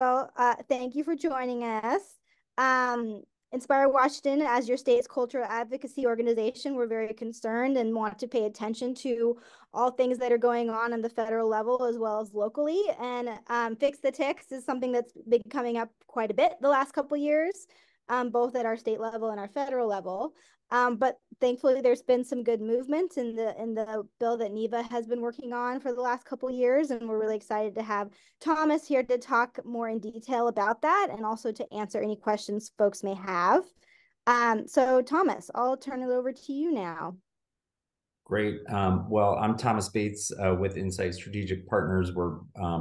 Thank you for joining us. Um, Inspire Washington, as your state's cultural advocacy organization, we're very concerned and want to pay attention to all things that are going on the federal level as well as locally. And Fix the Ticks is something that's been coming up quite a bit the last couple of years, both at our state level and our federal level. But thankfully, there's been some good movement in the bill that NEVA has been working on for the last couple of years, and we're really excited to have Thomas here to talk more in detail about that and also to answer any questions folks may have. So Thomas, I'll turn it over to you now. Great. Well, I'm Thomas Bates with Insight Strategic Partners. We're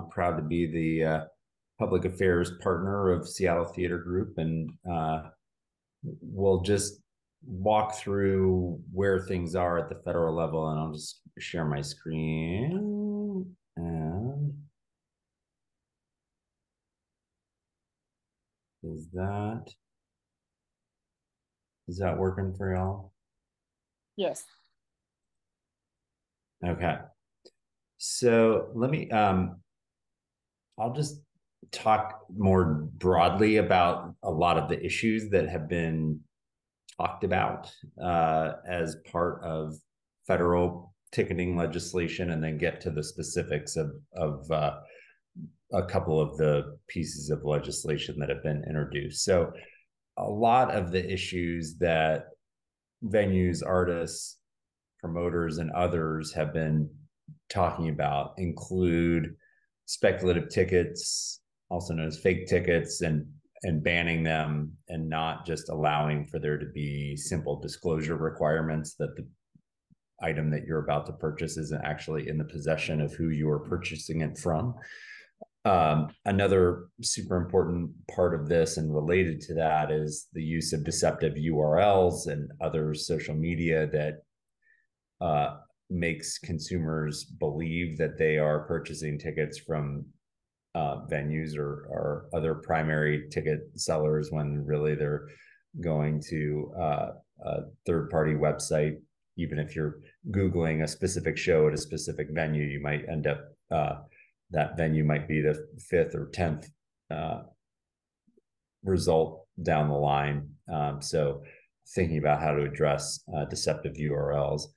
proud to be the public affairs partner of Seattle Theater Group, and we'll just walk through where things are at the federal level, and I'll just share my screen. And is that working for y'all? Yes. Okay. So let me I'll just talk more broadly about a lot of the issues that have been talked about as part of federal ticketing legislation, and then get to the specifics of a couple of the pieces of legislation that have been introduced. So a lot of the issues that venues, artists, promoters, and others have been talking about include speculative tickets, also known as fake tickets, and banning them, and not just allowing for there to be simple disclosure requirements that the item that you're about to purchase isn't actually in the possession of who you are purchasing it from. Another super important part of this and related to that is the use of deceptive URLs and other social media that makes consumers believe that they are purchasing tickets from venues or other primary ticket sellers when really they're going to a third-party website. Even if you're Googling a specific show at a specific venue, you might end up that venue might be the 5th or 10th result down the line. So thinking about how to address deceptive URLs.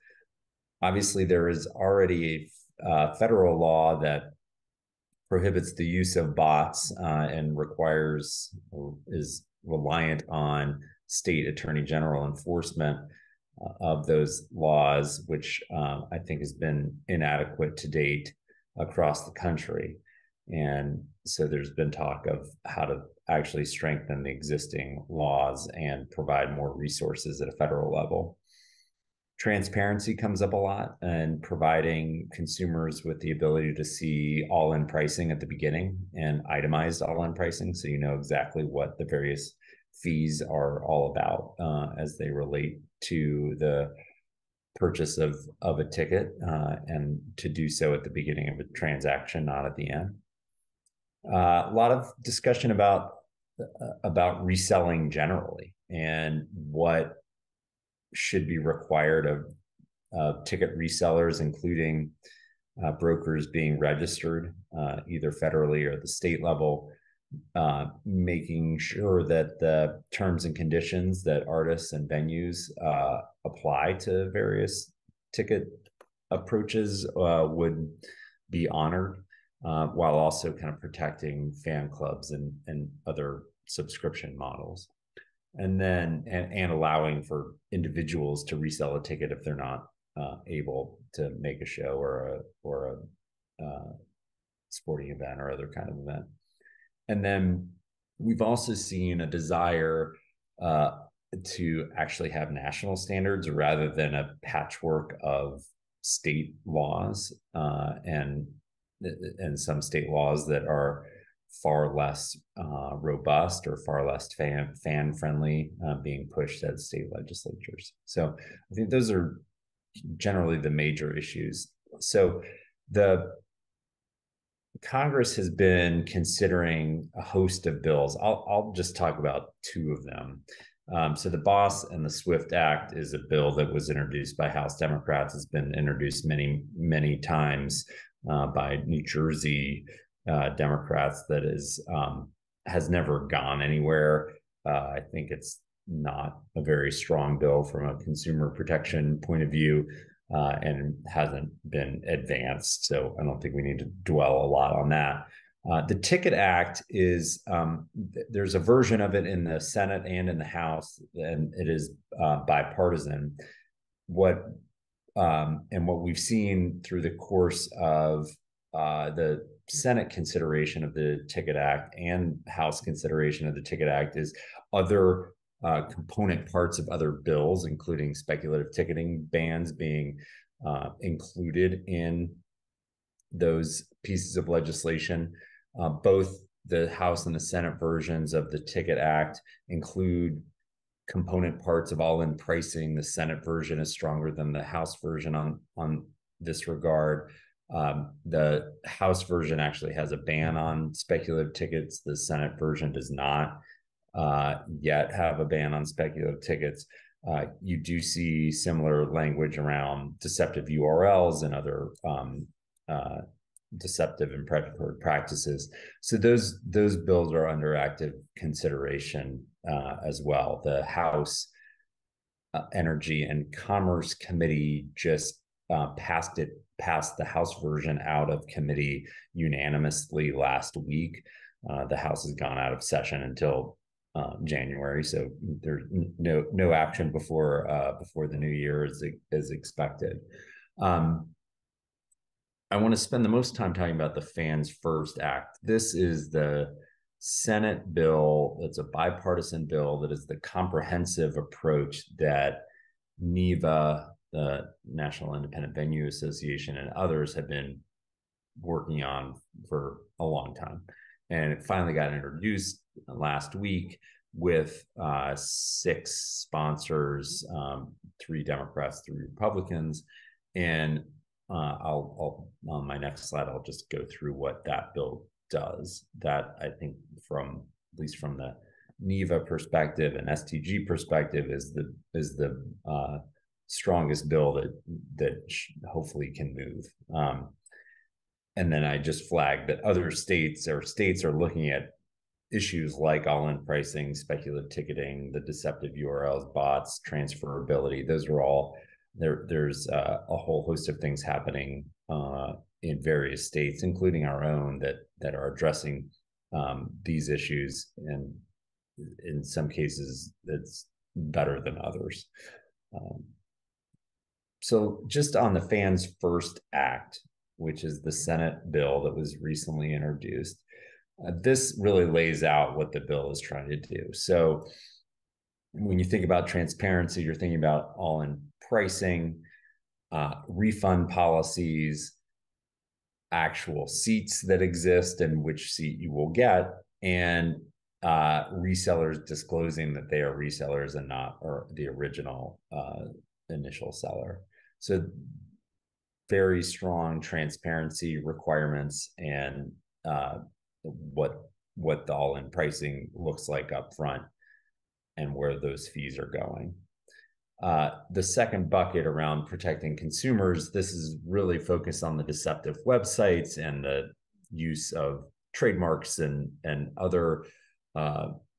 Obviously, there is already a federal law that prohibits the use of bots and requires or is reliant on state attorney general enforcement of those laws, which I think has been inadequate to date across the country. And so there's been talk of how to actually strengthen the existing laws and provide more resources at a federal level. Transparency comes up a lot, and providing consumers with the ability to see all-in pricing at the beginning and itemized all-in pricing, so you know exactly what the various fees are all about as they relate to the purchase of a ticket, and to do so at the beginning of a transaction, not at the end. A lot of discussion about reselling generally and what should be required of ticket resellers, including brokers being registered either federally or at the state level, making sure that the terms and conditions that artists and venues apply to various ticket approaches would be honored, while also kind of protecting fan clubs and other subscription models. And then and allowing for individuals to resell a ticket if they're not able to make a show or a sporting event or other kind of event. And then we've also seen a desire to actually have national standards rather than a patchwork of state laws, and some state laws that are far less robust or far less fan friendly being pushed at state legislatures. So I think those are generally the major issues. So the Congress has been considering a host of bills. I'll just talk about two of them. So the BOSS and the SWIFT Act is a bill that was introduced by House Democrats. It's been introduced many, many times by New Jersey Democrats that has never gone anywhere. I think it's not a very strong bill from a consumer protection point of view, and hasn't been advanced. So I don't think we need to dwell a lot on that. The Ticket Act is, there's a version of it in the Senate and in the House, and it is bipartisan. And what we've seen through the course of the Senate consideration of the Ticket Act and House consideration of the Ticket Act is other component parts of other bills, including speculative ticketing bans, being included in those pieces of legislation. Both the House and the Senate versions of the Ticket Act include component parts of all-in pricing. The Senate version is stronger than the House version on this regard. The House version actually has a ban on speculative tickets. The Senate version does not yet have a ban on speculative tickets. You do see similar language around deceptive URLs and other deceptive and predatory practices. So those bills are under active consideration as well. The House Energy and Commerce Committee just passed the House version out of committee unanimously last week. The House has gone out of session until January, so there's no action before the new year is expected. I want to spend the most time talking about the Fans First Act. This is the Senate bill. It's a bipartisan bill that is the comprehensive approach that NIVA, the National Independent Venue Association, and others have been working on for a long time. And it finally got introduced last week with 6 sponsors, 3 Democrats, 3 Republicans. And I'll on my next slide, I'll just go through what that bill does. That, I think, at least from the NIVA perspective and STG perspective, is the strongest bill that hopefully can move. And then I just flagged that other states are looking at issues like all-in pricing, speculative ticketing, the deceptive URLs, bots, transferability. Those are all there's a whole host of things happening in various states, including our own, that are addressing these issues, and in some cases it's better than others. So just on the Fans First Act, which is the Senate bill that was recently introduced, this really lays out what the bill is trying to do. So when you think about transparency, you're thinking about all-in pricing, refund policies, actual seats that exist and which seat you will get, and resellers disclosing that they are resellers and not or the original initial seller. So very strong transparency requirements, and what the all-in pricing looks like up front and where those fees are going. The second bucket around protecting consumers, this is really focused on the deceptive websites and the use of trademarks and other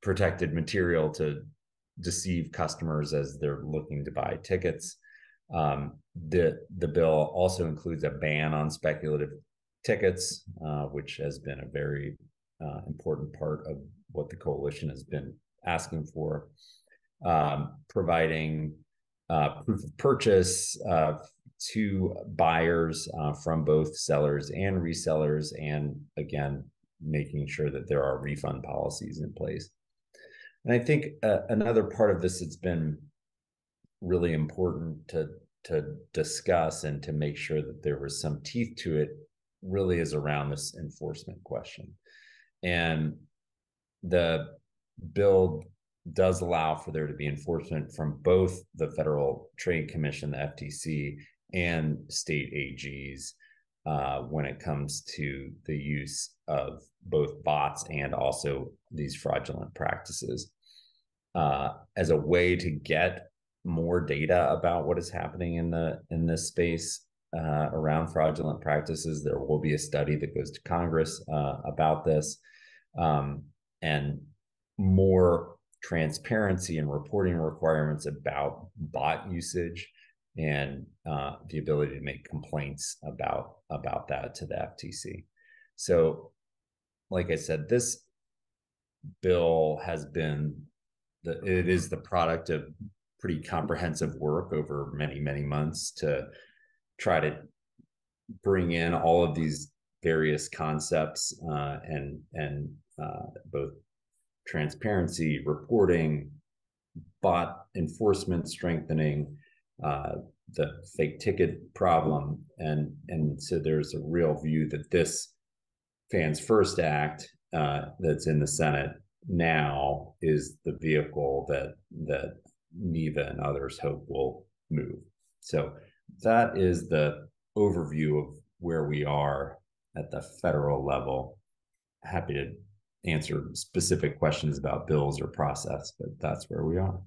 protected material to deceive customers as they're looking to buy tickets. The bill also includes a ban on speculative tickets, which has been a very important part of what the coalition has been asking for, providing proof of purchase to buyers from both sellers and resellers, and again, making sure that there are refund policies in place. And I think another part of this that's been really important to discuss and to make sure that there was some teeth to it really is around this enforcement question. And the bill does allow for there to be enforcement from both the Federal Trade Commission, the FTC, and state AGs when it comes to the use of both bots and also these fraudulent practices. As a way to get more data about what is happening in this space, around fraudulent practices. There will be a study that goes to Congress about this, and more transparency and reporting requirements about bot usage, and the ability to make complaints about that to the FTC. So, like I said, this bill has been it is the product of pretty comprehensive work over many months to try to bring in all of these various concepts, and both transparency, reporting, bot enforcement strengthening, the fake ticket problem, and so there's a real view that this Fans First Act that's in the Senate now is the vehicle that NEVA and others hope will move. So that is the overview of where we are at the federal level. Happy to answer specific questions about bills or process, but that's where we are.